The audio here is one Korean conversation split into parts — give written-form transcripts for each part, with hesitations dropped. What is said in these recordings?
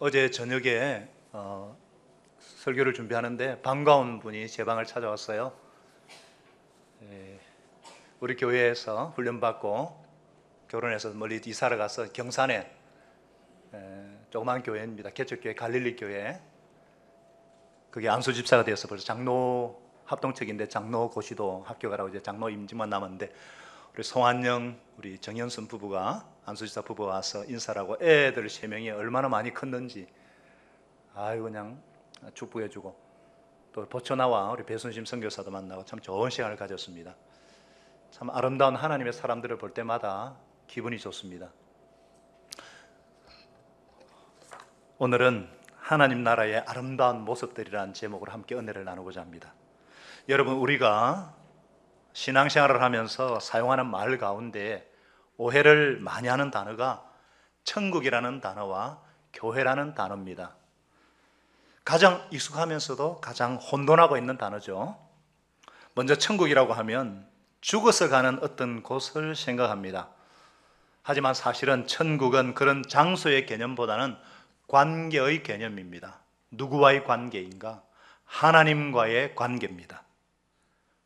어제 저녁에 설교를 준비하는데 반가운 분이 제 방을 찾아왔어요. 우리 교회에서 훈련받고 결혼해서 멀리 이사를 가서 경산에 조그만 교회입니다. 개척교회 갈릴리 교회. 그게 안수 집사가 되어서 벌써 장로 합동책인데 장로 고시도 학교 가라고 이제 장로 임직만 남았는데, 우리 송한영, 우리 정현순 부부가 안수 집사 부부가 와서 인사를 하고 애들 3명이 얼마나 많이 컸는지 그냥 축복해주고, 또 보초나와 우리 배순심 선교사도 만나고 참 좋은 시간을 가졌습니다. 참 아름다운 하나님의 사람들을 볼 때마다 기분이 좋습니다. 오늘은 하나님 나라의 아름다운 모습들이라는 제목으로 함께 은혜를 나누고자 합니다. 여러분, 우리가 신앙생활을 하면서 사용하는 말 가운데 오해를 많이 하는 단어가 천국이라는 단어와 교회라는 단어입니다. 가장 익숙하면서도 가장 혼돈하고 있는 단어죠. 먼저 천국이라고 하면 죽어서 가는 어떤 곳을 생각합니다. 하지만 사실은 천국은 그런 장소의 개념보다는 관계의 개념입니다. 누구와의 관계인가? 하나님과의 관계입니다.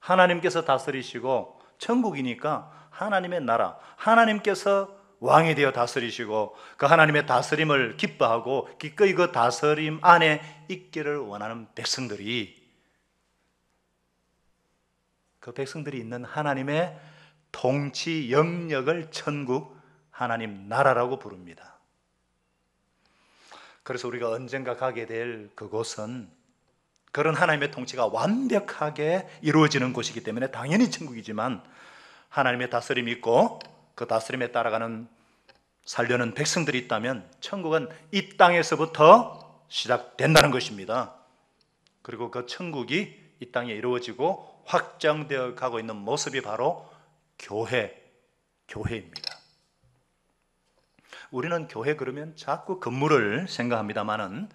하나님께서 다스리시고, 천국이니까 하나님의 나라, 하나님께서 왕이 되어 다스리시고, 그 하나님의 다스림을 기뻐하고 기꺼이 그 다스림 안에 있기를 원하는 백성들이, 그 백성들이 있는 하나님의 통치 영역을 천국, 하나님 나라라고 부릅니다. 그래서 우리가 언젠가 가게 될 그곳은 그런 하나님의 통치가 완벽하게 이루어지는 곳이기 때문에 당연히 천국이지만, 하나님의 다스림이 있고 그 다스림에 따라가는 살려는 백성들이 있다면 천국은 이 땅에서부터 시작된다는 것입니다. 그리고 그 천국이 이 땅에 이루어지고 확장되어 가고 있는 모습이 바로 교회입니다. 우리는 교회 그러면 자꾸 건물을 생각합니다만은,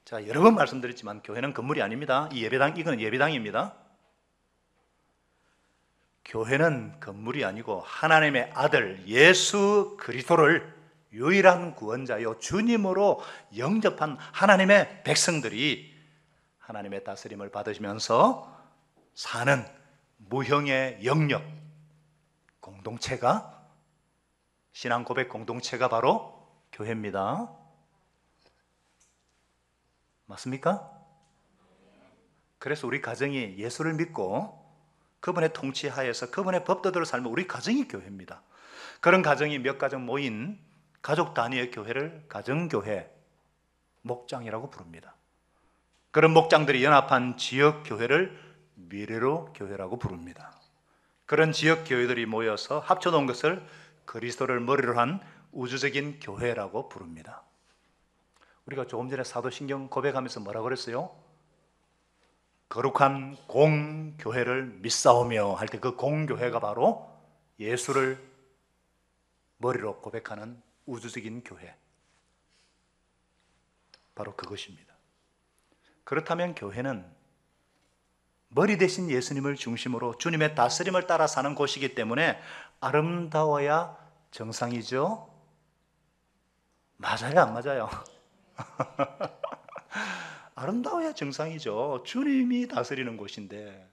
제가 여러 번 말씀드렸지만 교회는 건물이 아닙니다. 이건 예배당입니다. 교회는 건물이 아니고 하나님의 아들 예수 그리스도를 유일한 구원자요 주님으로 영접한 하나님의 백성들이 하나님의 다스림을 받으시면서 사는 무형의 영역 공동체가, 신앙 고백 공동체가 바로 교회입니다. 맞습니까? 그래서 우리 가정이 예수를 믿고 그분의 통치 하에서 그분의 법도대로 살면 우리 가정이 교회입니다. 그런 가정이 몇 가정 모인 가족 단위의 교회를 가정교회, 목장이라고 부릅니다. 그런 목장들이 연합한 지역교회를 미래로 교회라고 부릅니다. 그런 지역교회들이 모여서 합쳐놓은 것을 그리스도를 머리로 한 우주적인 교회라고 부릅니다. 우리가 조금 전에 사도신경 고백하면서 뭐라고 그랬어요? 거룩한 공교회를 믿사오며 할 때 그 공교회가 바로 예수를 머리로 고백하는 우주적인 교회, 바로 그것입니다. 그렇다면 교회는 머리 대신 예수님을 중심으로 주님의 다스림을 따라 사는 곳이기 때문에 아름다워야 정상이죠? 맞아요, 안 맞아요? 아름다워야 정상이죠. 주님이 다스리는 곳인데,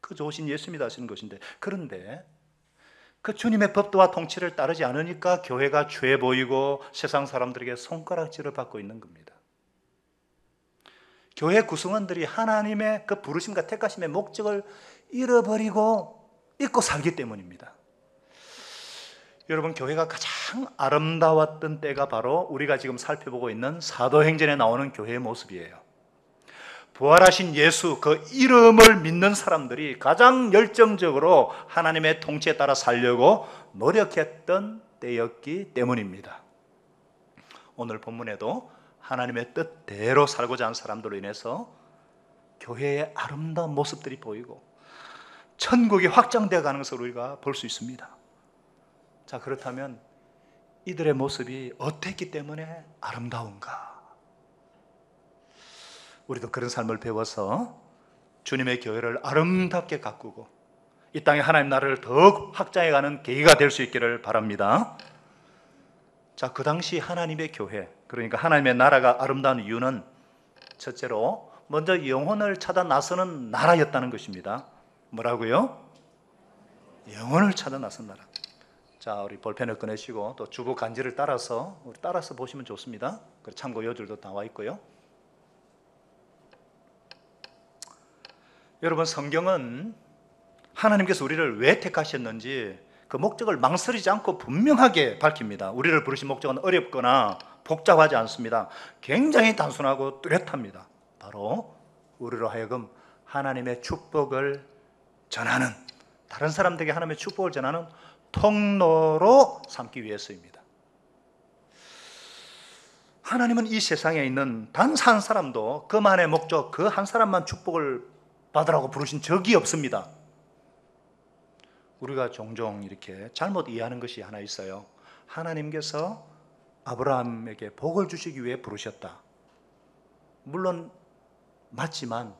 그 좋으신 예수님이 다스리는 곳인데, 그런데 그 주님의 법도와 통치를 따르지 않으니까 교회가 죄 보이고 세상 사람들에게 손가락질을 받고 있는 겁니다. 교회 구성원들이 하나님의 그 부르심과 택하심의 목적을 잃어버리고 잊고 살기 때문입니다. 여러분, 교회가 가장 아름다웠던 때가 바로 우리가 지금 살펴보고 있는 사도행전에 나오는 교회의 모습이에요. 부활하신 예수, 그 이름을 믿는 사람들이 가장 열정적으로 하나님의 통치에 따라 살려고 노력했던 때였기 때문입니다. 오늘 본문에도 하나님의 뜻대로 살고자 하는 사람들로 인해서 교회의 아름다운 모습들이 보이고 천국이 확장되어 가는 것을 우리가 볼 수 있습니다. 자, 그렇다면 이들의 모습이 어땠기 때문에 아름다운가? 우리도 그런 삶을 배워서 주님의 교회를 아름답게 가꾸고 이 땅에 하나님 나라를 더욱 확장해가는 계기가 될 수 있기를 바랍니다. 자, 그 당시 하나님의 교회, 그러니까 하나님의 나라가 아름다운 이유는 첫째로 먼저 영혼을 찾아 나서는 나라였다는 것입니다. 뭐라고요? 영혼을 찾아 나선 나라. 자, 우리 볼펜을 꺼내시고 또 주보 간지를 따라서 보시면 좋습니다. 참고 요절도 나와 있고요. 여러분, 성경은 하나님께서 우리를 왜 택하셨는지 그 목적을 망설이지 않고 분명하게 밝힙니다. 우리를 부르신 목적은 어렵거나 복잡하지 않습니다. 굉장히 단순하고 뚜렷합니다. 바로 우리로 하여금 하나님의 축복을 전하는, 다른 사람들에게 하나님의 축복을 전하는 통로로 삼기 위해서입니다. 하나님은 이 세상에 있는 단 한 사람도 그만의 목적, 그 한 사람만 축복을 받으라고 부르신 적이 없습니다. 우리가 종종 이렇게 잘못 이해하는 것이 하나 있어요. 하나님께서 아브라함에게 복을 주시기 위해 부르셨다. 물론 맞지만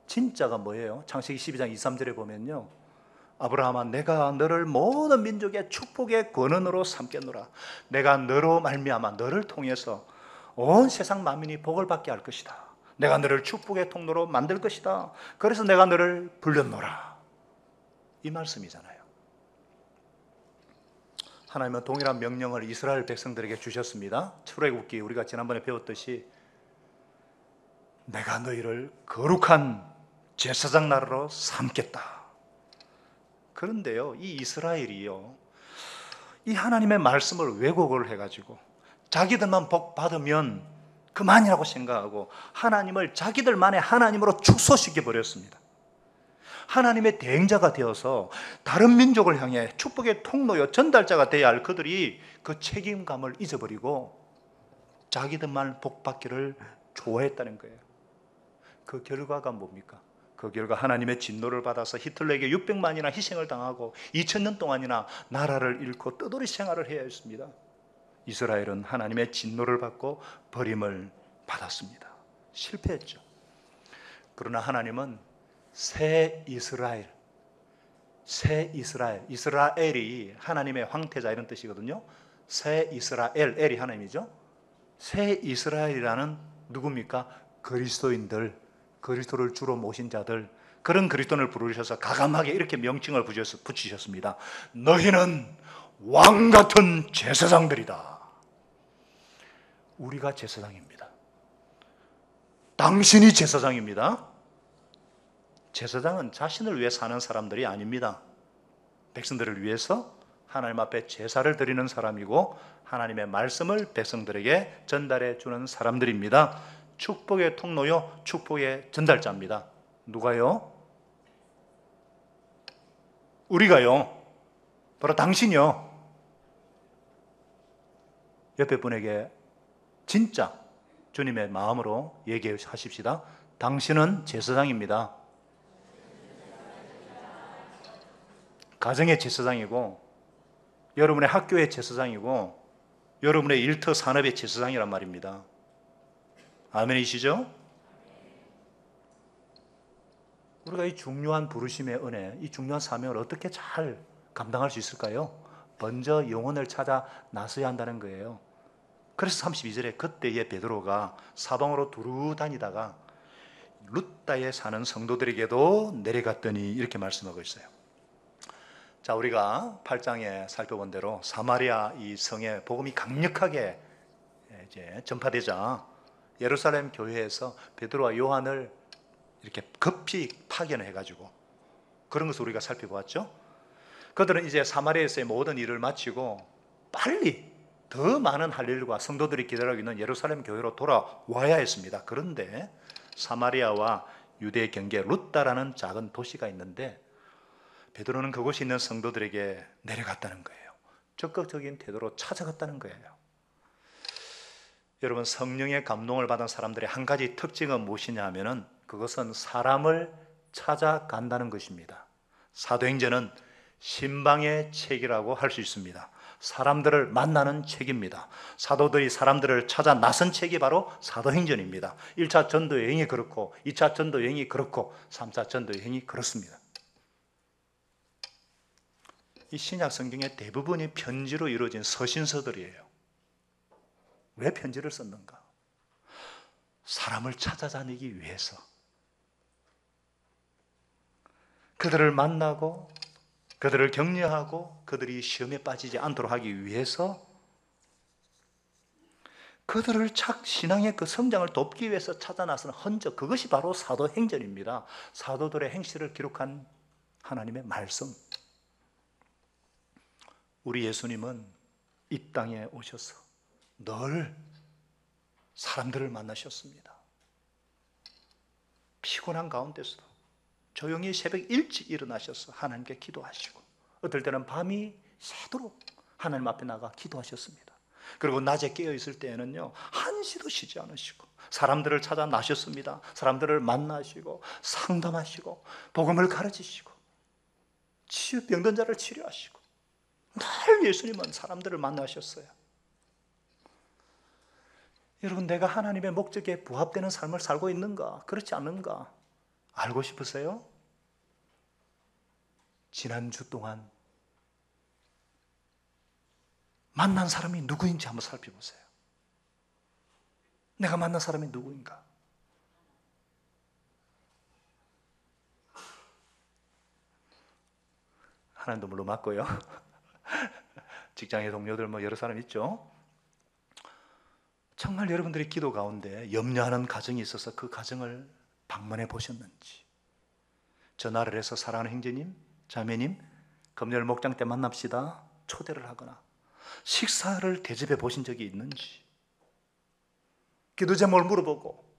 진짜가 뭐예요? 창세기 12장 2, 3절에 보면요, 아브라함아, 내가 너를 모든 민족의 축복의 권원으로 삼겠노라. 내가 너로 말미암아 너를 통해서 온 세상 만민이 복을 받게 할 것이다. 내가 너를 축복의 통로로 만들 것이다. 그래서 내가 너를 불렀노라. 이 말씀이잖아요. 하나님은 동일한 명령을 이스라엘 백성들에게 주셨습니다. 출애굽기 우리가 지난번에 배웠듯이 내가 너희를 거룩한 제사장 나라로 삼겠다. 그런데요, 이 이스라엘이요, 이 하나님의 말씀을 왜곡을 해가지고 자기들만 복 받으면 그만이라고 생각하고 하나님을 자기들만의 하나님으로 축소시켜 버렸습니다. 하나님의 대행자가 되어서 다른 민족을 향해 축복의 통로요, 전달자가 되어야 할 그들이 그 책임감을 잊어버리고 자기들만 복 받기를 좋아했다는 거예요. 그 결과가 뭡니까? 그 결과 하나님의 진노를 받아서 히틀러에게 600만이나 희생을 당하고 2000년 동안이나 나라를 잃고 떠돌이 생활을 해야 했습니다. 이스라엘은 하나님의 진노를 받고 버림을 받았습니다. 실패했죠. 그러나 하나님은 새 이스라엘, 이스라엘이 하나님의 황태자 이런 뜻이거든요. 새 이스라엘, 엘이 하나님이죠. 새 이스라엘이라는 누굽니까? 그리스도인들, 그리스도를 주로 모신 자들, 그런 그리스도인을 부르셔서 가감하게 이렇게 명칭을 붙이셨습니다. 너희는 왕같은 제사장들이다. 우리가 제사장입니다. 당신이 제사장입니다. 제사장은 자신을 위해 사는 사람들이 아닙니다. 백성들을 위해서 하나님 앞에 제사를 드리는 사람이고 하나님의 말씀을 백성들에게 전달해 주는 사람들입니다. 축복의 통로요, 축복의 전달자입니다. 누가요? 우리가요. 바로 당신이요. 옆에 분에게 진짜 주님의 마음으로 얘기하십시다. 당신은 제사장입니다. 가정의 제사장이고 여러분의 학교의 제사장이고 여러분의 일터 산업의 제사장이란 말입니다. 아멘이시죠? 우리가 이 중요한 부르심의 은혜, 이 중요한 사명을 어떻게 잘 감당할 수 있을까요? 먼저 영혼을 찾아 나서야 한다는 거예요. 그래서 32절에 그때의 베드로가 사방으로 두루 다니다가 룻다에 사는 성도들에게도 내려갔더니 이렇게 말씀하고 있어요. 자, 우리가 8장에 살펴본 대로 사마리아 이 성에 복음이 강력하게 이제 전파되자 예루살렘 교회에서 베드로와 요한을 이렇게 급히 파견해가지고 그런 것을 우리가 살펴보았죠. 그들은 이제 사마리아에서의 모든 일을 마치고 빨리 더 많은 할 일과 성도들이 기다리고 있는 예루살렘 교회로 돌아와야 했습니다. 그런데 사마리아와 유대 경계 룻다라는 작은 도시가 있는데 베드로는 그곳에 있는 성도들에게 내려갔다는 거예요. 적극적인 태도로 찾아갔다는 거예요. 여러분, 성령의 감동을 받은 사람들의 한 가지 특징은 무엇이냐 하면은 그것은 사람을 찾아간다는 것입니다. 사도행전은 신방의 책이라고 할 수 있습니다. 사람들을 만나는 책입니다. 사도들이 사람들을 찾아 나선 책이 바로 사도행전입니다. 1차 전도 여행이 그렇고 2차 전도 여행이 그렇고 3차 전도 여행이 그렇습니다. 이 신약 성경의 대부분이 편지로 이루어진 서신서들이에요. 왜 편지를 썼는가? 사람을 찾아다니기 위해서. 그들을 만나고 그들을 격려하고 그들이 시험에 빠지지 않도록 하기 위해서, 그들을 신앙의 그 성장을 돕기 위해서 찾아 나서는 흔적, 그것이 바로 사도행전입니다. 사도들의 행실을 기록한 하나님의 말씀. 우리 예수님은 이 땅에 오셔서 늘 사람들을 만나셨습니다. 피곤한 가운데서도 조용히 새벽 일찍 일어나셔서 하나님께 기도하시고, 어떨 때는 밤이 새도록 하나님 앞에 나가 기도하셨습니다. 그리고 낮에 깨어있을 때에는요, 한시도 쉬지 않으시고 사람들을 찾아 나셨습니다. 사람들을 만나시고 상담하시고 복음을 가르치시고 병든 자를 치료하시고, 늘 예수님은 사람들을 만나셨어요. 여러분, 내가 하나님의 목적에 부합되는 삶을 살고 있는가, 그렇지 않은가 알고 싶으세요? 지난주 동안 만난 사람이 누구인지 한번 살펴보세요. 내가 만난 사람이 누구인가? 하나님도 물론 맞고요. 직장의 동료들 여러 사람 있죠. 정말 여러분들이 기도 가운데 염려하는 가정이 있어서 그 가정을 방문해 보셨는지, 전화를 해서 사랑하는 형제님, 자매님, 금요일 목장 때 만납시다 초대를 하거나 식사를 대접해 보신 적이 있는지, 기도 제목을 물어보고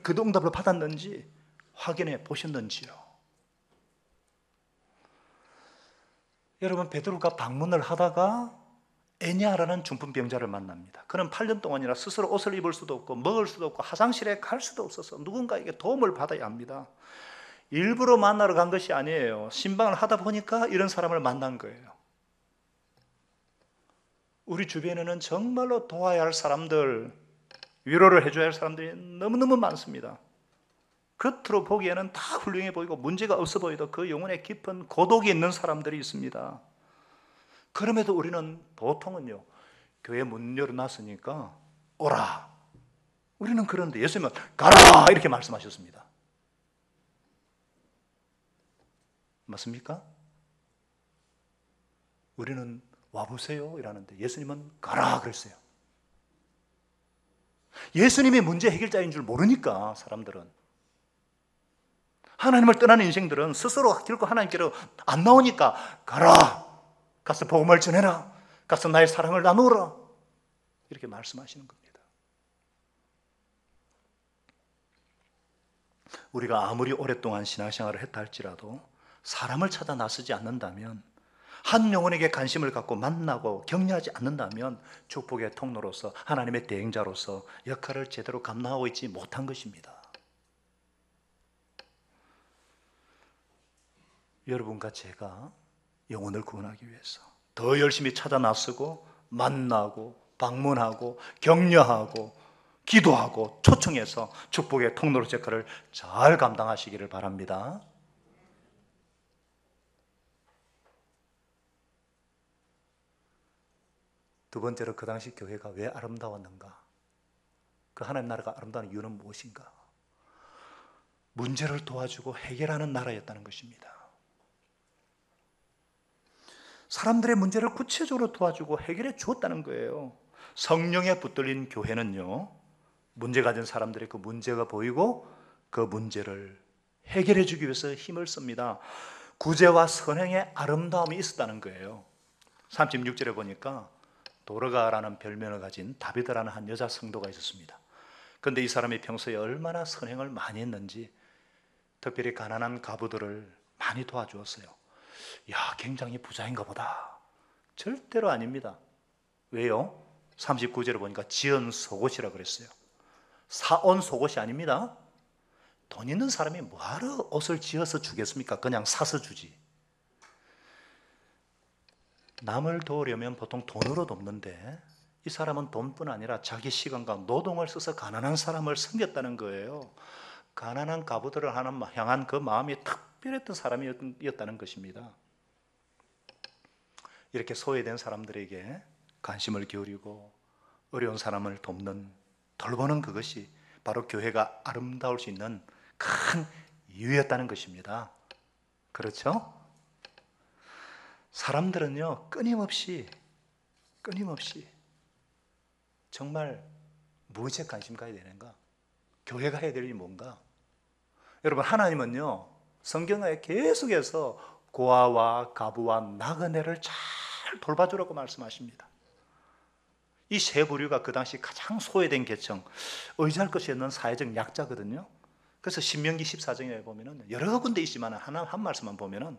그 응답을 받았는지 확인해 보셨는지요. 여러분, 베드로가 방문을 하다가 애니아라는 중풍병자를 만납니다. 그는 8년 동안이나 스스로 옷을 입을 수도 없고 먹을 수도 없고 화장실에 갈 수도 없어서 누군가에게 도움을 받아야 합니다. 일부러 만나러 간 것이 아니에요. 신방을 하다 보니까 이런 사람을 만난 거예요. 우리 주변에는 정말로 도와야 할 사람들, 위로를 해줘야 할 사람들이 너무너무 많습니다. 겉으로 보기에는 다 훌륭해 보이고 문제가 없어 보여도 그 영혼에 깊은 고독이 있는 사람들이 있습니다. 그럼에도 우리는 보통은요, 교회 문 열어놨으니까 오라. 우리는 그런데 예수님은 가라 이렇게 말씀하셨습니다. 맞습니까? 우리는 와보세요 이라는데 예수님은 가라 그랬어요. 예수님이 문제 해결자인 줄 모르니까 사람들은, 하나님을 떠나는 인생들은 스스로 결코 하나님께로 안 나오니까 가라, 가서 복음을 전해라, 가서 나의 사랑을 나누어라 이렇게 말씀하시는 겁니다. 우리가 아무리 오랫동안 신앙생활을 했다 할지라도 사람을 찾아 나서지 않는다면, 한 영혼에게 관심을 갖고 만나고 격려하지 않는다면 축복의 통로로서 하나님의 대행자로서 역할을 제대로 감당하고 있지 못한 것입니다. 여러분과 제가 영혼을 구원하기 위해서 더 열심히 찾아 나서고 만나고 방문하고 격려하고 기도하고 초청해서 축복의 통로로 역할을 잘 감당하시기를 바랍니다. 두 번째로, 그 당시 교회가 왜 아름다웠는가? 그 하나님 나라가 아름다운 이유는 무엇인가? 문제를 도와주고 해결하는 나라였다는 것입니다. 사람들의 문제를 구체적으로 도와주고 해결해 주었다는 거예요. 성령에 붙들린 교회는요, 문제 가진 사람들의 그 문제가 보이고 그 문제를 해결해 주기 위해서 힘을 씁니다. 구제와 선행의 아름다움이 있었다는 거예요. 36절에 보니까 도르가라는 별명을 가진 다비드라는 한 여자 성도가 있었습니다. 그런데 이 사람이 평소에 얼마나 선행을 많이 했는지 특별히 가난한 가부들을 많이 도와주었어요. 야, 굉장히 부자인가 보다. 절대로 아닙니다. 왜요? 39절에 보니까 지은 속옷이라고 그랬어요. 사온 속옷이 아닙니다. 돈 있는 사람이 뭐하러 옷을 지어서 주겠습니까? 그냥 사서 주지. 남을 도우려면 보통 돈으로 돕는데 이 사람은 돈뿐 아니라 자기 시간과 노동을 써서 가난한 사람을 섬겼다는 거예요. 가난한 가부들을 향한 그 마음이 특별했던 사람이었다는 것입니다. 이렇게 소외된 사람들에게 관심을 기울이고 어려운 사람을 돌보는 그것이 바로 교회가 아름다울 수 있는 큰 이유였다는 것입니다. 그렇죠? 사람들은요, 끊임없이 정말 무엇에 관심 가야 되는가? 교회가 해야 될 일이 뭔가? 여러분, 하나님은요, 성경에 계속해서 고아와 가부와 나그네를 잘 돌봐주라고 말씀하십니다. 이 세 부류가 그 당시 가장 소외된 계층, 의지할 것이 없는 사회적 약자거든요. 그래서 신명기 14장에 보면은 여러 군데 있지만 한 말씀만 보면은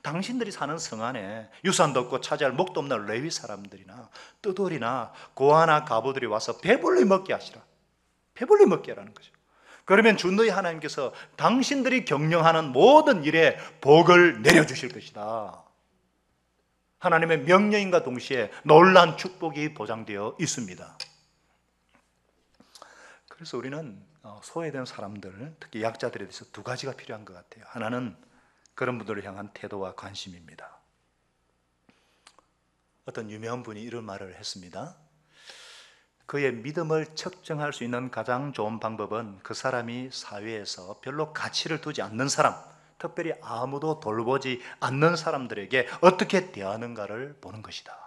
당신들이 사는 성 안에 유산도 없고 차지할 목도 없는 레위 사람들이나 뜨돌이나 고아나 가부들이 와서 배불리 먹게 하시라. 배불리 먹게 하라는 거죠. 그러면 주 너희 하나님께서 당신들이 경영하는 모든 일에 복을 내려주실 것이다. 하나님의 명령인과 동시에 놀라운 축복이 보장되어 있습니다. 그래서 우리는 소외된 사람들, 특히 약자들에 대해서 두 가지가 필요한 것 같아요. 하나는 그런 분들을 향한 태도와 관심입니다. 어떤 유명한 분이 이런 말을 했습니다. 그의 믿음을 측정할 수 있는 가장 좋은 방법은 그 사람이 사회에서 별로 가치를 두지 않는 사람, 특별히 아무도 돌보지 않는 사람들에게 어떻게 대하는가를 보는 것이다.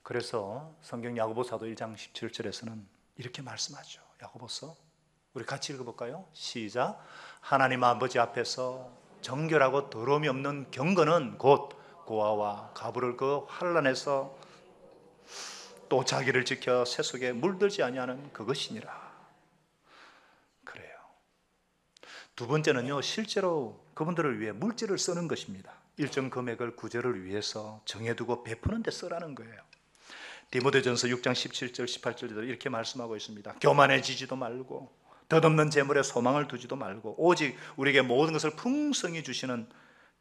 그래서 성경 야고보사도 1장 17절에서는 이렇게 말씀하죠. 야고보서 우리 같이 읽어볼까요? 시작. 하나님 아버지 앞에서 정결하고 더러움이 없는 경건은 곧 고아와 가부를 그 환난에서 또 자기를 지켜 새 속에 물들지 아니하는 그것이니라. 그래요. 두 번째는요, 실제로 그분들을 위해 물질을 쓰는 것입니다. 일정 금액을 구제를 위해서 정해두고 베푸는 데 쓰라는 거예요. 디모데전서 6장 17절 18절에도 이렇게 말씀하고 있습니다. 교만해지지도 말고 덧없는 재물에 소망을 두지도 말고 오직 우리에게 모든 것을 풍성히 주시는,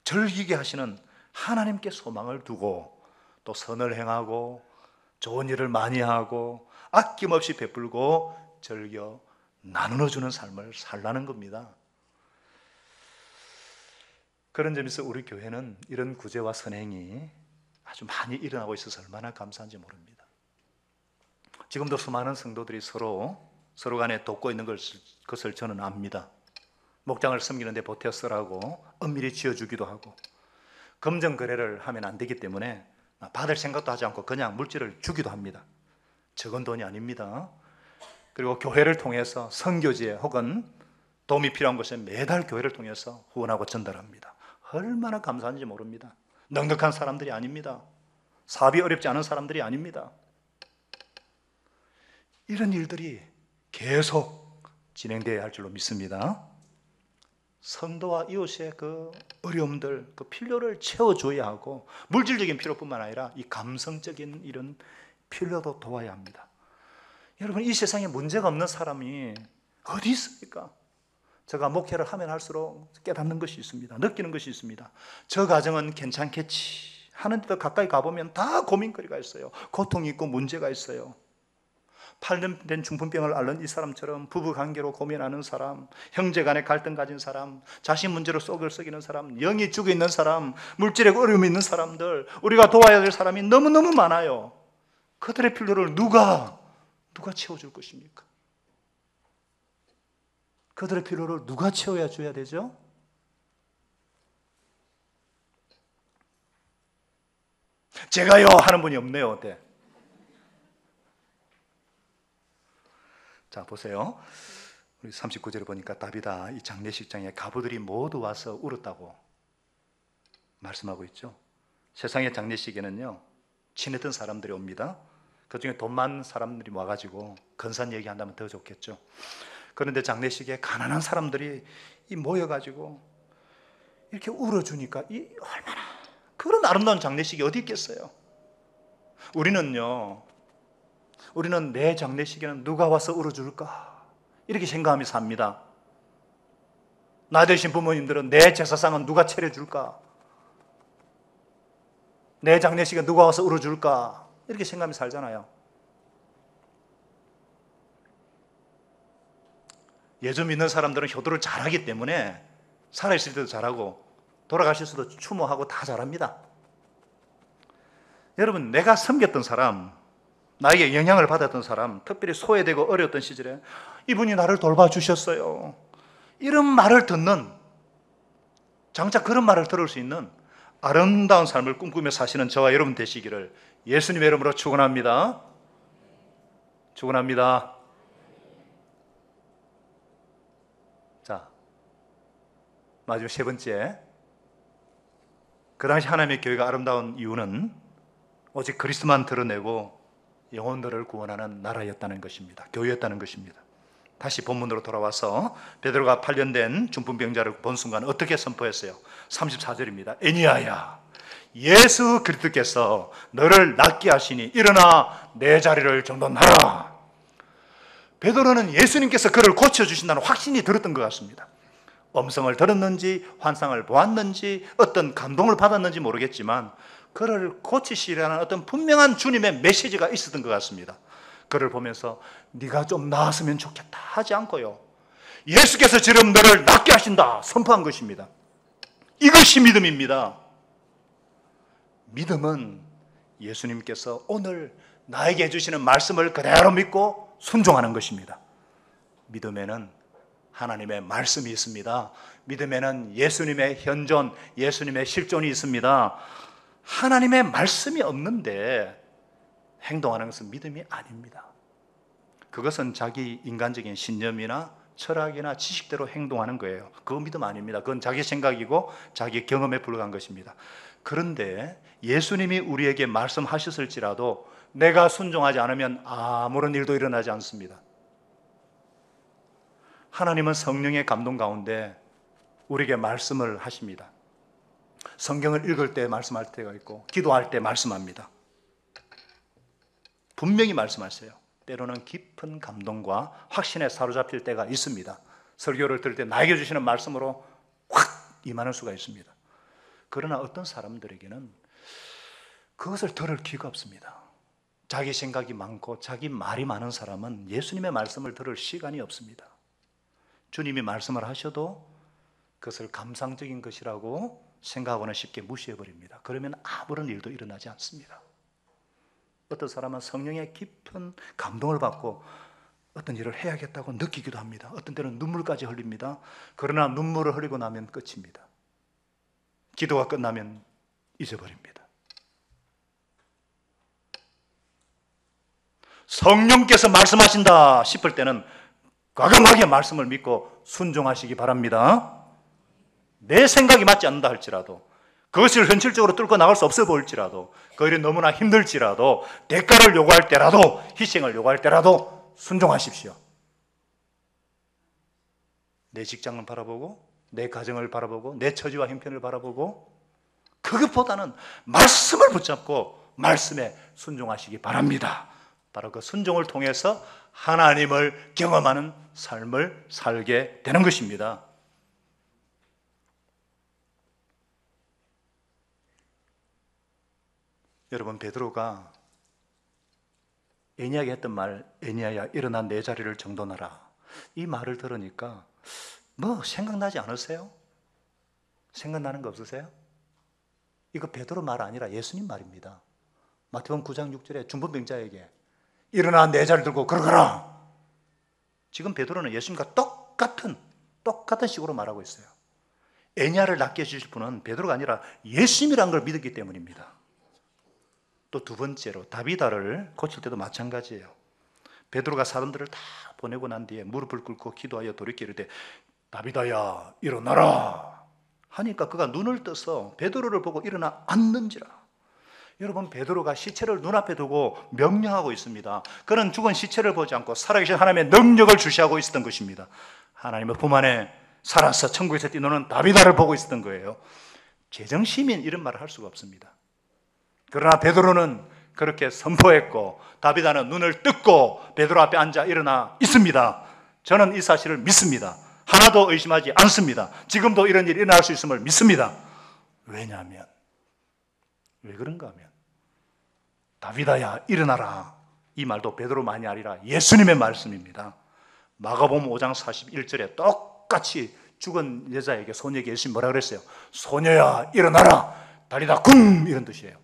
즐기게 하시는 하나님께 소망을 두고 또 선을 행하고 좋은 일을 많이 하고 아낌없이 베풀고 즐겨 나누어주는 삶을 살라는 겁니다. 그런 점에서 우리 교회는 이런 구제와 선행이 아주 많이 일어나고 있어서 얼마나 감사한지 모릅니다. 지금도 수많은 성도들이 서로 간에 돕고 있는 것을 저는 압니다. 목장을 섬기는 데 보태 쓰라고 은밀히 지어주기도 하고, 금전거래를 하면 안 되기 때문에 받을 생각도 하지 않고 그냥 물질을 주기도 합니다. 적은 돈이 아닙니다. 그리고 교회를 통해서 선교지에 혹은 도움이 필요한 곳에 매달 교회를 통해서 후원하고 전달합니다. 얼마나 감사한지 모릅니다. 넉넉한 사람들이 아닙니다. 사업이 어렵지 않은 사람들이 아닙니다. 이런 일들이 계속 진행되어야 할 줄로 믿습니다. 성도와 이웃의 그 어려움들, 그 필요를 채워줘야 하고, 물질적인 필요뿐만 아니라 이 감성적인 이런 필요도 도와야 합니다. 여러분, 이 세상에 문제가 없는 사람이 어디 있습니까? 제가 목회를 하면 할수록 깨닫는 것이 있습니다. 느끼는 것이 있습니다. 저 가정은 괜찮겠지 하는데도 가까이 가보면 다 고민거리가 있어요. 고통이 있고 문제가 있어요. 8년 된 중풍병을 앓는 이 사람처럼 부부관계로 고민하는 사람, 형제간에 갈등 가진 사람, 자신 문제로 속을 썩이는 사람, 영이 죽어 있는 사람, 물질에 어려움이 있는 사람들, 우리가 도와야 될 사람이 너무너무 많아요. 그들의 필요를 누가 채워줄 것입니까? 그들의 필요를 누가 채워야 줘야 되죠? 제가요 하는 분이 없네요. 어때? 자, 보세요. 우리 39절에 보니까 다비다 이 장례식장에 가부들이 모두 와서 울었다고 말씀하고 있죠. 세상의 장례식에는요, 친했던 사람들이 옵니다. 그중에 돈 많은 사람들이 와가지고 근사한 얘기한다면 더 좋겠죠. 그런데 장례식에 가난한 사람들이 모여가지고 이렇게 울어주니까 얼마나 그런 아름다운 장례식이 어디 있겠어요. 우리는 내 장례식에는 누가 와서 울어줄까 이렇게 생각하며 삽니다. 나 되신 부모님들은 내 제사상은 누가 차려줄까, 내 장례식에 누가 와서 울어줄까 이렇게 생각하며 살잖아요. 예수 믿는 사람들은 효도를 잘하기 때문에 살아있을 때도 잘하고 돌아가실 수도 추모하고 다 잘합니다. 여러분, 내가 섬겼던 사람, 나에게 영향을 받았던 사람, 특별히 소외되고 어려웠던 시절에 이분이 나를 돌봐주셨어요, 이런 말을 듣는, 장차 그런 말을 들을 수 있는 아름다운 삶을 꿈꾸며 사시는 저와 여러분 되시기를 예수님의 이름으로 축원합니다. 축원합니다. 자, 마지막 세 번째, 그 당시 하나님의 교회가 아름다운 이유는 오직 그리스도만 드러내고 영혼들을 구원하는 나라였다는 것입니다. 교회였다는 것입니다. 다시 본문으로 돌아와서 베드로가 팔련된 중풍병자를 본 순간 어떻게 선포했어요? 34절입니다. 애니야야, 예수 그리스도께서 너를 낫게 하시니 일어나 내 자리를 정돈하라. 베드로는 예수님께서 그를 고쳐주신다는 확신이 들었던 것 같습니다. 음성을 들었는지 환상을 보았는지 어떤 감동을 받았는지 모르겠지만 그를 고치시라는 어떤 분명한 주님의 메시지가 있었던 것 같습니다. 그를 보면서 네가 좀 나았으면 좋겠다 하지 않고요, 예수께서 지금 너를 낫게 하신다 선포한 것입니다. 이것이 믿음입니다. 믿음은 예수님께서 오늘 나에게 해주시는 말씀을 그대로 믿고 순종하는 것입니다. 믿음에는 하나님의 말씀이 있습니다. 믿음에는 예수님의 현존, 예수님의 실존이 있습니다. 하나님의 말씀이 없는데 행동하는 것은 믿음이 아닙니다. 그것은 자기 인간적인 신념이나 철학이나 지식대로 행동하는 거예요. 그건 믿음 아닙니다. 그건 자기 생각이고 자기 경험에 불과한 것입니다. 그런데 예수님이 우리에게 말씀하셨을지라도 내가 순종하지 않으면 아무런 일도 일어나지 않습니다. 하나님은 성령의 감동 가운데 우리에게 말씀을 하십니다. 성경을 읽을 때 말씀할 때가 있고 기도할 때 말씀합니다. 분명히 말씀하세요. 때로는 깊은 감동과 확신에 사로잡힐 때가 있습니다. 설교를 들을 때 나에게 주시는 말씀으로 확 임하는 수가 있습니다. 그러나 어떤 사람들에게는 그것을 들을 기회가 없습니다. 자기 생각이 많고 자기 말이 많은 사람은 예수님의 말씀을 들을 시간이 없습니다. 주님이 말씀을 하셔도 그것을 감상적인 것이라고 생각하거나 쉽게 무시해버립니다. 그러면 아무런 일도 일어나지 않습니다. 어떤 사람은 성령의 깊은 감동을 받고 어떤 일을 해야겠다고 느끼기도 합니다. 어떤 때는 눈물까지 흘립니다. 그러나 눈물을 흘리고 나면 끝입니다. 기도가 끝나면 잊어버립니다. 성령께서 말씀하신다 싶을 때는 과감하게 말씀을 믿고 순종하시기 바랍니다. 내 생각이 맞지 않는다 할지라도, 그것을 현실적으로 뚫고 나갈 수 없어 보일지라도, 그 일이 너무나 힘들지라도, 대가를 요구할 때라도, 희생을 요구할 때라도 순종하십시오. 내 직장을 바라보고, 내 가정을 바라보고, 내 처지와 형편을 바라보고, 그것보다는 말씀을 붙잡고 말씀에 순종하시기 바랍니다. 바로 그 순종을 통해서 하나님을 경험하는 삶을 살게 되는 것입니다. 여러분, 베드로가 애니야에게 했던 말, 애니야야 일어나 내 자리를 정돈하라, 이 말을 들으니까 뭐 생각나지 않으세요? 생각나는 거 없으세요? 이거 베드로 말 아니라 예수님 말입니다. 마태복음 9장 6절에 중풍병자에게 일어나 내 자리를 들고 걸어가라. 지금 베드로는 예수님과 똑같은 식으로 말하고 있어요. 애니야를 낫게 해주실 분은 베드로가 아니라 예수님이라는 걸 믿었기 때문입니다. 또 두 번째로 다비다를 고칠 때도 마찬가지예요. 베드로가 사람들을 다 보내고 난 뒤에 무릎을 꿇고 기도하여 돌이켜 이르되 다비다야 일어나라 하니까 그가 눈을 떠서 베드로를 보고 일어나 앉는지라. 여러분, 베드로가 시체를 눈앞에 두고 명령하고 있습니다. 그는 죽은 시체를 보지 않고 살아계신 하나님의 능력을 주시하고 있었던 것입니다. 하나님의 품 안에 살아서 천국에서 뛰노는 다비다를 보고 있었던 거예요. 제정시민 이런 말을 할 수가 없습니다. 그러나 베드로는 그렇게 선포했고 다비다는 눈을 뜯고 베드로 앞에 앉아 일어나 있습니다. 저는 이 사실을 믿습니다. 하나도 의심하지 않습니다. 지금도 이런 일이 일어날 수 있음을 믿습니다. 왜냐하면, 왜 그런가 하면 다비다야 일어나라, 이 말도 베드로만이 아니라 예수님의 말씀입니다. 마가복음 5장 41절에 똑같이 죽은 여자에게 소녀에게 예수님이 뭐라 그랬어요? 소녀야 일어나라, 다리다 굼, 이런 뜻이에요.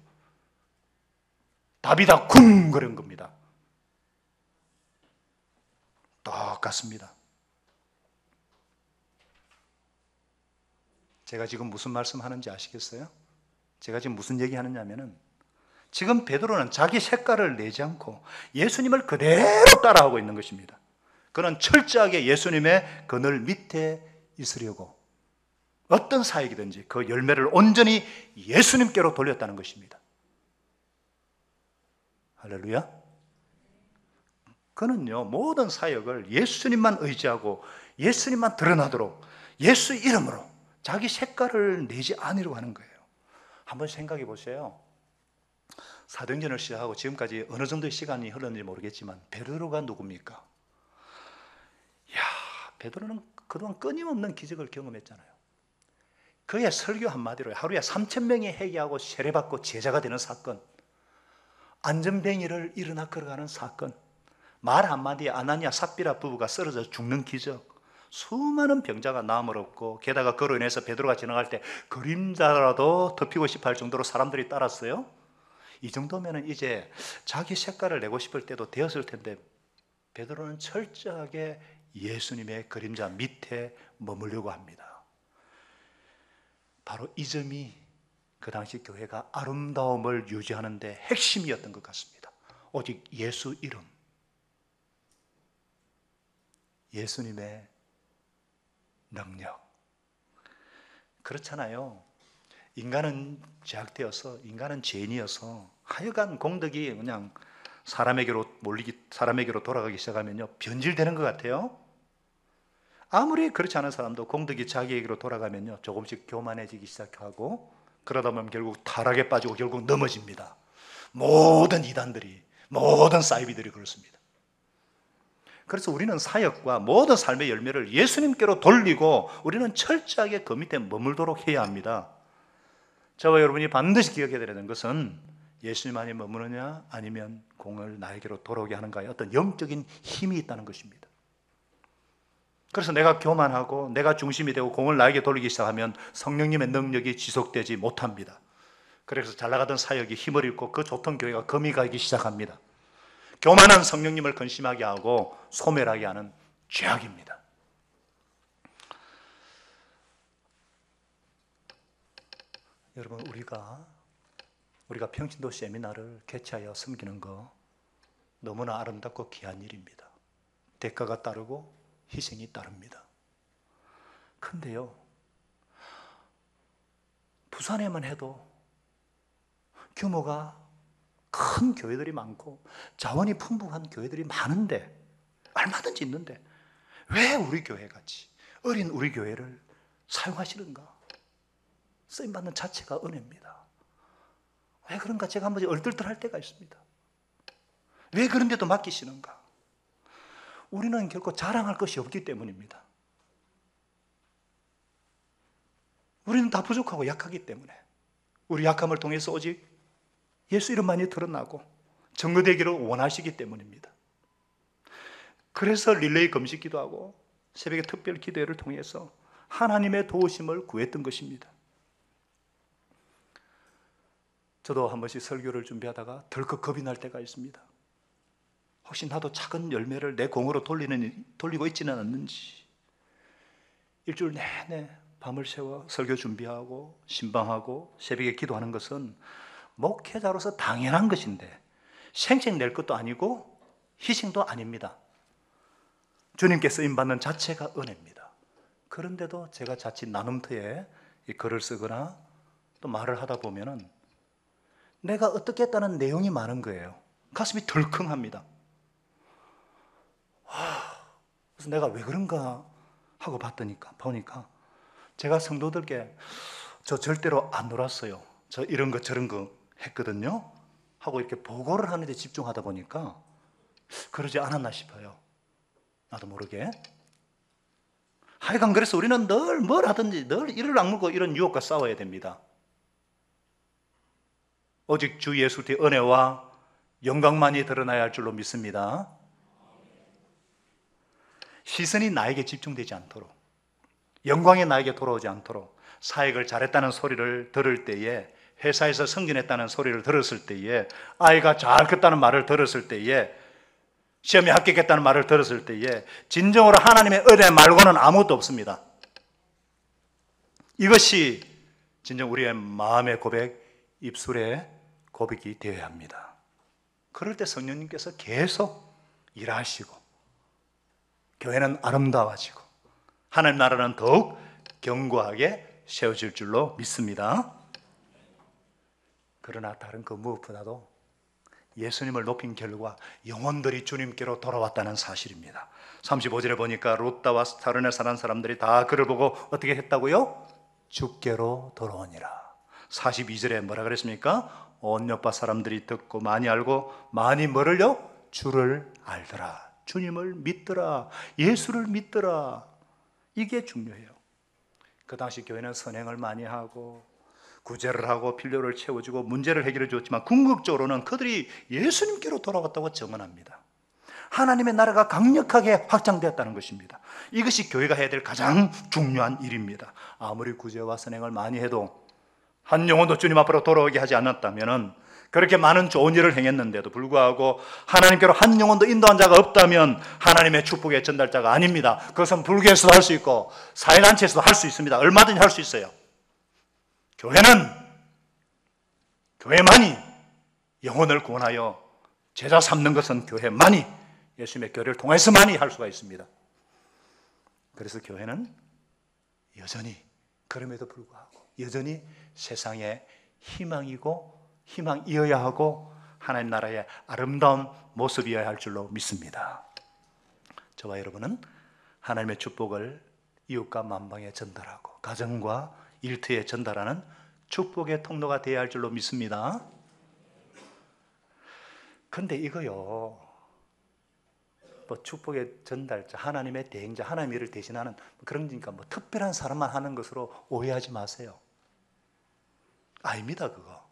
답이다 굼, 그런 겁니다. 똑같습니다. 제가 지금 무슨 말씀하는지 아시겠어요? 제가 지금 무슨 얘기하느냐면은, 지금 베드로는 자기 색깔을 내지 않고 예수님을 그대로 따라하고 있는 것입니다. 그는 철저하게 예수님의 그늘 밑에 있으려고 어떤 사역이든지 그 열매를 온전히 예수님께로 돌렸다는 것입니다. 할렐루야. 그는요, 모든 사역을 예수님만 의지하고 예수님만 드러나도록 예수 이름으로 자기 색깔을 내지 않으려고 하는 거예요. 한번 생각해 보세요. 사도행전을 시작하고 지금까지 어느 정도의 시간이 흘렀는지 모르겠지만 베드로가 누굽니까? 야, 베드로는 그동안 끊임없는 기적을 경험했잖아요. 그의 설교 한마디로 하루에 3,000명이 회개하고 세례받고 제자가 되는 사건, 안전뱅이를 일어나 걸어가는 사건, 말 한마디에 아나니아 삽비라 부부가 쓰러져 죽는 기적, 수많은 병자가 나음을 얻고, 게다가 그로 인해서 베드로가 지나갈 때 그림자라도 덮이고 싶어 할 정도로 사람들이 따랐어요. 이 정도면 이제 자기 색깔을 내고 싶을 때도 되었을 텐데 베드로는 철저하게 예수님의 그림자 밑에 머물려고 합니다. 바로 이 점이 그 당시 교회가 아름다움을 유지하는 데 핵심이었던 것 같습니다. 오직 예수 이름, 예수님의 능력. 그렇잖아요. 인간은 죄악되어서, 인간은 죄인이어서 하여간 공덕이 그냥 사람에게로 돌아가기 시작하면요, 변질되는 것 같아요. 아무리 그렇지 않은 사람도 공덕이 자기에게로 돌아가면요, 조금씩 교만해지기 시작하고, 그러다 보면 결국 타락에 빠지고 결국 넘어집니다. 모든 이단들이, 모든 사이비들이 그렇습니다. 그래서 우리는 사역과 모든 삶의 열매를 예수님께로 돌리고 우리는 철저하게 그 밑에 머물도록 해야 합니다. 저와 여러분이 반드시 기억해야 되는 것은 예수님 안에 머무느냐 아니면 공을 나에게로 돌아오게 하는가에 어떤 영적인 힘이 있다는 것입니다. 그래서 내가 교만하고 내가 중심이 되고 공을 나에게 돌리기 시작하면 성령님의 능력이 지속되지 못합니다. 그래서 잘나가던 사역이 힘을 잃고 그 좋던 교회가 금이 가기 시작합니다. 교만한 성령님을 근심하게 하고 소멸하게 하는 죄악입니다. 여러분, 우리가 평신도 세미나를 개최하여 섬기는 거 너무나 아름답고 귀한 일입니다. 대가가 따르고 희생이 따릅니다. 근데요, 부산에만 해도 규모가 큰 교회들이 많고 자원이 풍부한 교회들이 많은데, 얼마든지 있는데 왜 우리 교회같이 어린 우리 교회를 사용하시는가? 쓰임받는 자체가 은혜입니다. 왜 그런가 제가 한 번씩 얼떨떨할 때가 있습니다. 왜 그런데도 맡기시는가? 우리는 결코 자랑할 것이 없기 때문입니다. 우리는 다 부족하고 약하기 때문에 우리 약함을 통해서 오직 예수 이름만이 드러나고 증거되기를 원하시기 때문입니다. 그래서 릴레이 금식 기도하고 새벽에 특별 기도회를 통해서 하나님의 도우심을 구했던 것입니다. 저도 한 번씩 설교를 준비하다가 덜컥 겁이 날 때가 있습니다. 혹시 나도 작은 열매를 내 공으로 돌리고 있지는 않는지. 일주일 내내 밤을 새워 설교 준비하고 신방하고 새벽에 기도하는 것은 목회자로서 당연한 것인데 생색 낼 것도 아니고 희생도 아닙니다. 주님께 쓰임받는 자체가 은혜입니다. 그런데도 제가 자칫 나눔터에 이 글을 쓰거나 또 말을 하다 보면은 내가 어떻게 했다는 내용이 많은 거예요. 가슴이 덜컹합니다. 그래서 내가 왜 그런가 하고 보니까 제가 성도들께 저 절대로 안 놀았어요, 저 이런 거 저런 거 했거든요 하고 이렇게 보고를 하는 데 집중하다 보니까 그러지 않았나 싶어요. 나도 모르게. 하여간 그래서 우리는 늘 뭘 하든지 늘 이를 악물고 이런 유혹과 싸워야 됩니다. 오직 주 예수 그리스도의 은혜와 영광만이 드러나야 할 줄로 믿습니다. 시선이 나에게 집중되지 않도록, 영광이 나에게 돌아오지 않도록, 사역을 잘했다는 소리를 들을 때에, 회사에서 승진했다는 소리를 들었을 때에, 아이가 잘 컸다는 말을 들었을 때에, 시험에 합격했다는 말을 들었을 때에 진정으로 하나님의 은혜 말고는 아무것도 없습니다. 이것이 진정 우리의 마음의 고백, 입술의 고백이 되어야 합니다. 그럴 때 성령님께서 계속 일하시고 교회는 아름다워지고 하나님 나라는 더욱 견고하게 세워질 줄로 믿습니다. 그러나 다른 그 무엇보다도 예수님을 높인 결과 영혼들이 주님께로 돌아왔다는 사실입니다. 35절에 보니까 롯다와 사르네 사는 사람들이 다 그를 보고 어떻게 했다고요? 주께로 돌아오니라. 42절에 뭐라 그랬습니까? 온 여파 사람들이 듣고 많이 알고 많이 뭐를요? 주를 알더라. 주님을 믿더라. 예수를 믿더라. 이게 중요해요. 그 당시 교회는 선행을 많이 하고 구제를 하고 필요를 채워주고 문제를 해결해 줬지만 궁극적으로는 그들이 예수님께로 돌아왔다고 증언합니다. 하나님의 나라가 강력하게 확장되었다는 것입니다. 이것이 교회가 해야 될 가장 중요한 일입니다. 아무리 구제와 선행을 많이 해도 한 영혼도 주님 앞으로 돌아오게 하지 않았다면, 그렇게 많은 좋은 일을 행했는데도 불구하고 하나님께로 한 영혼도 인도한 자가 없다면 하나님의 축복의 전달자가 아닙니다. 그것은 불교에서도 할 수 있고 사회단체에서도 할 수 있습니다. 얼마든지 할 수 있어요. 교회만이 영혼을 구원하여 제자 삼는 것은 교회만이, 예수님의 교회를 통해서만이 할 수가 있습니다. 그래서 교회는 여전히, 그럼에도 불구하고 여전히 세상의 희망이고 희망이어야 하고 하나님 나라의 아름다운 모습이어야 할 줄로 믿습니다. 저와 여러분은 하나님의 축복을 이웃과 만방에 전달하고 가정과 일터에 전달하는 축복의 통로가 되어야 할 줄로 믿습니다. 근데 이거요, 뭐 축복의 전달자, 하나님의 대행자, 하나님의 일을 대신하는 그런 거니까 뭐 특별한 사람만 하는 것으로 오해하지 마세요. 아닙니다. 그거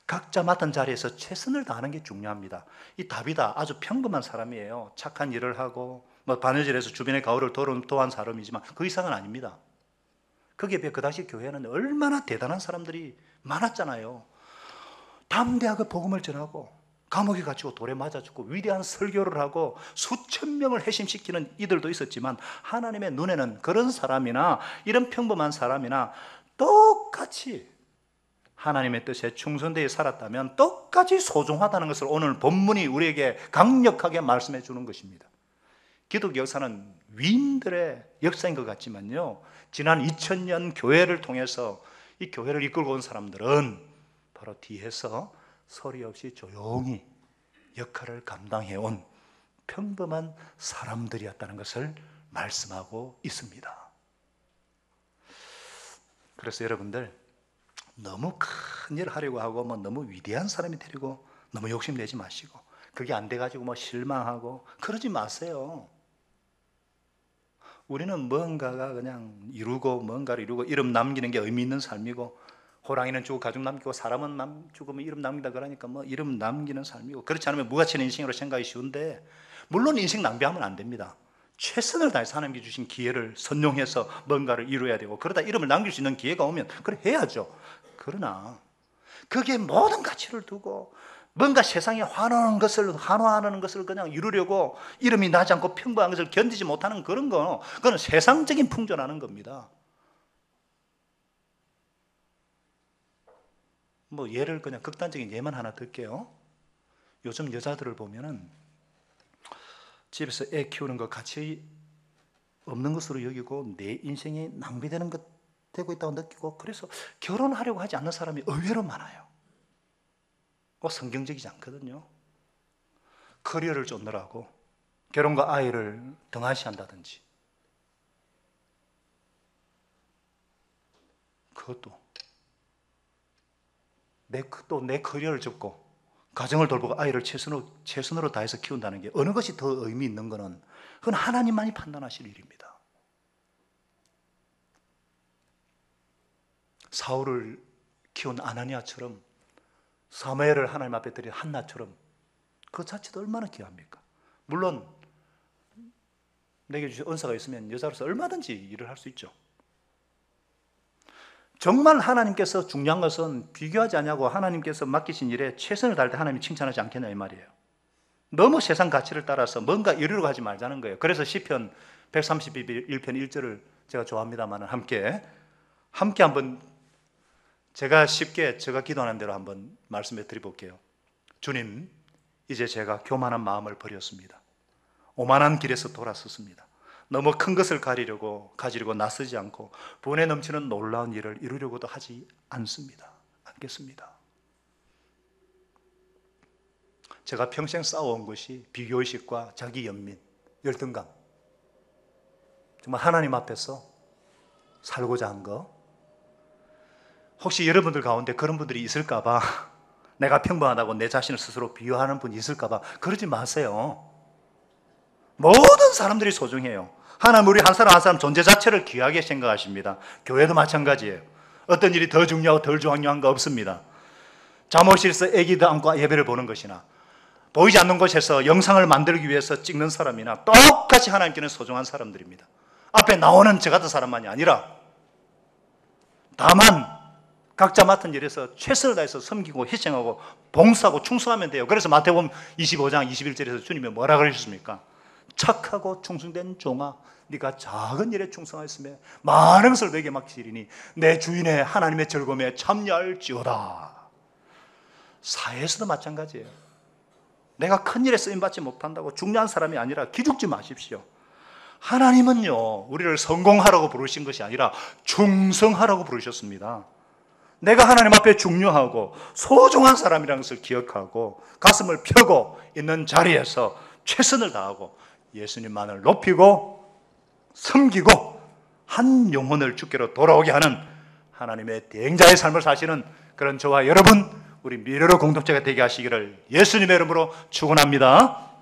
각자 맡은 자리에서 최선을 다하는 게 중요합니다. 이 다비다 아주 평범한 사람이에요. 착한 일을 하고 뭐 바느질해서 주변의 가을을 도한 사람이지만 그 이상은 아닙니다. 거기에 비해 그 당시 교회는 얼마나 대단한 사람들이 많았잖아요. 담대하게 복음을 전하고 감옥에 갇히고 돌에 맞아 죽고 위대한 설교를 하고 수천 명을 회심시키는 이들도 있었지만, 하나님의 눈에는 그런 사람이나 이런 평범한 사람이나 똑같이 하나님의 뜻에 충성되어 살았다면 똑같이 소중하다는 것을 오늘 본문이 우리에게 강력하게 말씀해 주는 것입니다. 기독 역사는 위인들의 역사인 것 같지만요, 지난 2000년 교회를 통해서 이 교회를 이끌고 온 사람들은 바로 뒤에서 소리 없이 조용히 역할을 감당해 온 평범한 사람들이었다는 것을 말씀하고 있습니다. 그래서 여러분들 너무 큰 일을 하려고 하고 뭐 너무 위대한 사람이 되려고 너무 욕심내지 마시고, 그게 안 돼가지고 뭐 실망하고 그러지 마세요. 우리는 뭔가가 그냥 뭔가를 이루고 이름 남기는 게 의미 있는 삶이고, 호랑이는 죽고 가죽 남기고 사람은 죽으면 이름 남긴다 그러니까 뭐 이름 남기는 삶이고, 그렇지 않으면 무가치는 인생으로 생각이 쉬운데, 물론 인생 낭비하면 안 됩니다. 최선을 다해서 하나님께 주신 기회를 선용해서 뭔가를 이루어야 되고, 그러다 이름을 남길 수 있는 기회가 오면 그래 해야죠. 그러나 그게 모든 가치를 두고 뭔가 세상에 환호하는 것을 그냥 이루려고 이름이 나지 않고 평범한 것을 견디지 못하는 그런 거, 그건 세상적인 풍조라는 겁니다. 뭐 예를 그냥 극단적인 예만 하나 들게요. 요즘 여자들을 보면은 집에서 애 키우는 거 가치 없는 것으로 여기고 내 인생이 낭비되는 것 되고 있다고 느끼고, 그래서 결혼하려고 하지 않는 사람이 의외로 많아요. 성경적이지 않거든요. 커리어를 쫓느라고 결혼과 아이를 등한시한다든지, 그것도 내 커리어를 접고 가정을 돌보고 아이를 최선으로 다해서 키운다는 게 어느 것이 더 의미 있는 거는 그건 하나님만이 판단하실 일입니다. 사울을 키운 아나니아처럼, 사무엘을 하나님 앞에 드린 한나처럼 그 자체도 얼마나 귀합니까? 물론 내게 주신 은사가 있으면 여자로서 얼마든지 일을 할 수 있죠. 정말 하나님께서 중요한 것은 비교하지 않냐고 하나님께서 맡기신 일에 최선을 다할 때 하나님이 칭찬하지 않겠냐 이 말이에요. 너무 세상 가치를 따라서 뭔가 이루려고 하지 말자는 거예요. 그래서 시편 131편 1절을 제가 좋아합니다만 함께 한번 제가 쉽게 제가 기도하는 대로 한번 말씀해 드려볼게요. 주님, 이제 제가 교만한 마음을 버렸습니다. 오만한 길에서 돌아섰습니다. 너무 큰 것을 가지려고 나서지 않고 분에 넘치는 놀라운 일을 이루려고도 하지 않겠습니다. 제가 평생 싸워온 것이 비교의식과 자기 연민, 열등감, 정말 하나님 앞에서 살고자 한 거. 혹시 여러분들 가운데 그런 분들이 있을까 봐 내가 평범하다고 내 자신을 스스로 비교하는 분이 있을까 봐 그러지 마세요. 모든 사람들이 소중해요. 하나님 우리 한 사람 한 사람 존재 자체를 귀하게 생각하십니다. 교회도 마찬가지예요. 어떤 일이 더 중요하고 덜 중요한 거 없습니다. 잠옷실에서 아기도 안고 예배를 보는 것이나 보이지 않는 곳에서 영상을 만들기 위해서 찍는 사람이나 똑같이 하나님께는 소중한 사람들입니다. 앞에 나오는 저 같은 사람만이 아니라 다만 각자 맡은 일에서 최선을 다해서 섬기고 희생하고 봉사하고 충성하면 돼요. 그래서 마태복음 25장 21절에서 주님이 뭐라 그러셨습니까? 착하고 충성된 종아, 네가 작은 일에 충성하였으며 많은 것을 너에게 맡기리니 내 주인의 하나님의 즐거움에 참여할지어다. 사회에서도 마찬가지예요. 내가 큰 일에 쓰임받지 못한다고 중요한 사람이 아니라 기죽지 마십시오. 하나님은요, 우리를 성공하라고 부르신 것이 아니라 충성하라고 부르셨습니다. 내가 하나님 앞에 중요하고 소중한 사람이라는 것을 기억하고 가슴을 펴고 있는 자리에서 최선을 다하고 예수님만을 높이고 섬기고 한 영혼을 주께로 돌아오게 하는 하나님의 대행자의 삶을 사시는 그런 저와 여러분, 우리 미래로 공동체가 되게 하시기를 예수님의 이름으로 축원합니다.